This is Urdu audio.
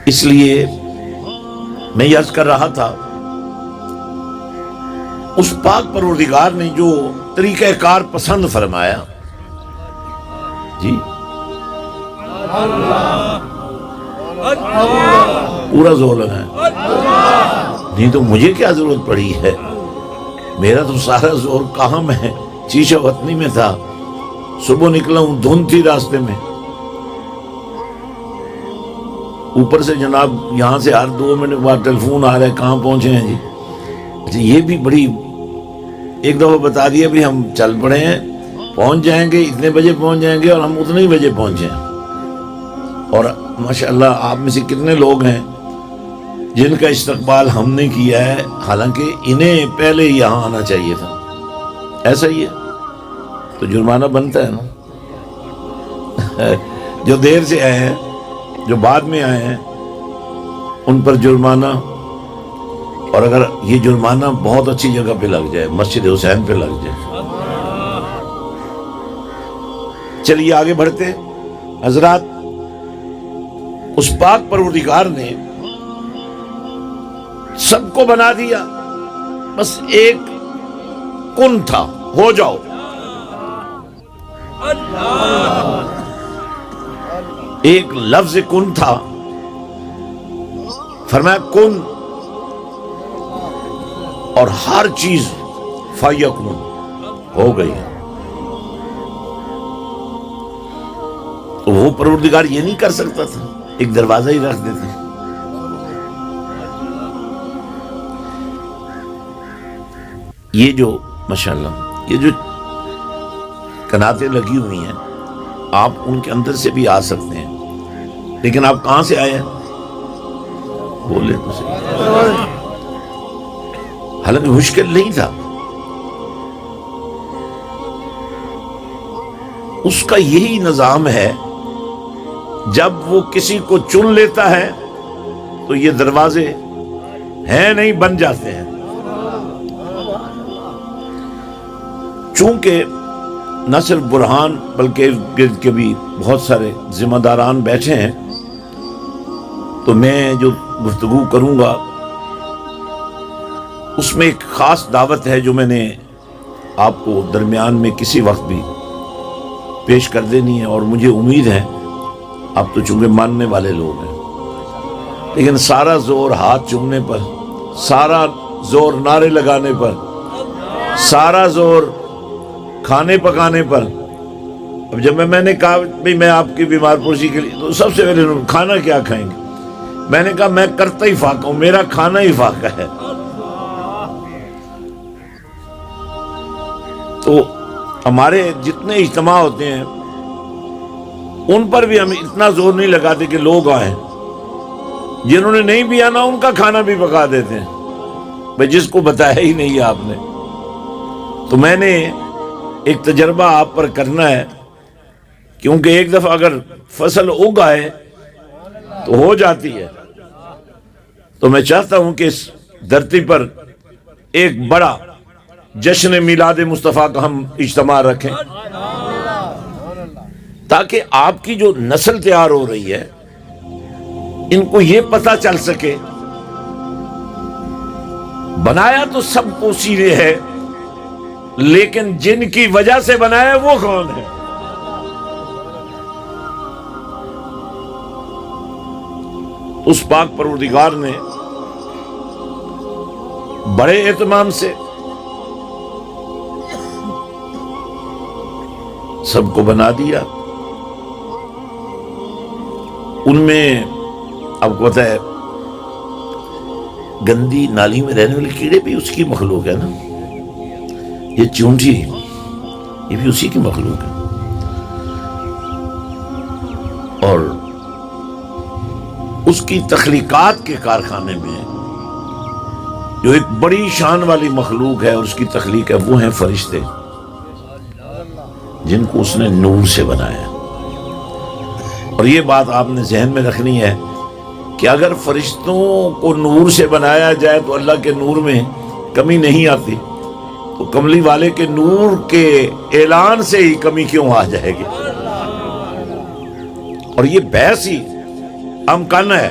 اس لیے میں یہ عرض کر رہا تھا، اس پاک پروردگار نے جو طریقہ کار پسند فرمایا، جی پورا زور لگائیں، نہیں تو مجھے کیا ضرورت پڑی ہے؟ میرا تو سارا زور کہاں میں چیشہ وطنی میں تھا، صبح نکلا ہوں، دھند تھی راستے میں، اوپر سے جناب یہاں سے ہر 2 منٹ بعد ٹیلیفون آ رہا ہے، کہاں پہنچے ہیں جی؟ اچھا یہ بھی بڑی، ایک دفعہ بتا دیا بھی ہم چل پڑے ہیں، پہنچ جائیں گے، اتنے بجے پہنچ جائیں گے، اور ہم اتنے ہی بجے پہنچے ہیں۔ اور ماشاءاللہ آپ میں سے کتنے لوگ ہیں جن کا استقبال ہم نے کیا ہے، حالانکہ انہیں پہلے یہاں آنا چاہیے تھا۔ ایسا ہی ہے تو جرمانہ بنتا ہے نا۔ جو دیر سے آئے ہیں، جو بعد میں آئے ہیں، ان پر جرمانہ، اور اگر یہ جرمانہ بہت اچھی جگہ پہ لگ جائے، مسجد حسین پہ لگ جائے۔ چلیے آگے بڑھتے ہیں حضرات۔ اس پاک پروردگار نے سب کو بنا دیا، بس ایک کن تھا، ہو جاؤ۔ ایک لفظ کن تھا، فرمایا کن، اور ہر چیز فیکون ہو گئی۔ تو وہ پروردگار یہ نہیں کر سکتا تھا ایک دروازہ ہی رکھ دیتے؟ یہ جو ماشاءاللہ یہ جو کناتیں لگی ہوئی ہیں، آپ ان کے اندر سے بھی آ سکتے ہیں، لیکن آپ کہاں سے آئے ہیں؟ بولے تو صحیح۔ حالانکہ مشکل نہیں تھا، اس کا یہی نظام ہے، جب وہ کسی کو چن لیتا ہے تو یہ دروازے ہیں نہیں، بن جاتے ہیں۔ چونکہ نہ صرف برہان بلکہ گرد کے بھی بہت سارے ذمہ داران بیٹھے ہیں، تو میں جو گفتگو کروں گا اس میں ایک خاص دعوت ہے جو میں نے آپ کو درمیان میں کسی وقت بھی پیش کر دینی ہے، اور مجھے امید ہے آپ تو چونکہ ماننے والے لوگ ہیں، لیکن سارا زور ہاتھ چومنے پر، سارا زور نعرے لگانے پر، سارا زور کھانے پکانے پر۔ اب جب میں نے کہا بھئی میں آپ کی بیمار پرسی کے لیے، تو سب سے پہلے کھانا کیا کھائیں گے؟ میں نے کہا میں کرتا ہی فاقہ ہوں، میرا کھانا ہی فاقہ ہے۔ تو ہمارے جتنے اجتماع ہوتے ہیں ان پر بھی ہم اتنا زور نہیں لگاتے کہ لوگ آئیں، جنہوں نے نہیں بھی آنا ان کا کھانا بھی پکا دیتے ہیں، بھئی جس کو بتایا ہی نہیں آپ نے۔ تو میں نے ایک تجربہ آپ پر کرنا ہے، کیونکہ ایک دفعہ اگر فصل اگ آئے تو ہو جاتی ہے، تو میں چاہتا ہوں کہ اس دھرتی پر ایک بڑا جشن میلاد مصطفیٰ کا ہم اجتماع رکھیں، تاکہ آپ کی جو نسل تیار ہو رہی ہے ان کو یہ پتہ چل سکے، بنایا تو سب کو اسی نے ہے، لیکن جن کی وجہ سے بنایا وہ کون ہے؟ اس پاک پروردگار نے بڑے اہتمام سے سب کو بنا دیا۔ ان میں آپ کو پتہ ہے گندی نالی میں رہنے والے کیڑے بھی اس کی مخلوق ہے نا، یہ چونٹی یہ بھی اسی کی مخلوق ہے، اور اس کی تخلیقات کے کارخانے میں جو ایک بڑی شان والی مخلوق ہے اور اس کی تخلیق ہے، وہ ہیں فرشتے، جن کو اس نے نور سے بنایا۔ اور یہ بات آپ نے ذہن میں رکھنی ہے کہ اگر فرشتوں کو نور سے بنایا جائے تو اللہ کے نور میں کمی نہیں آتی، تو کملی والے کے نور کے اعلان سے ہی کمی کیوں آ جائے گی؟ اور یہ بحث ہی امکان ہے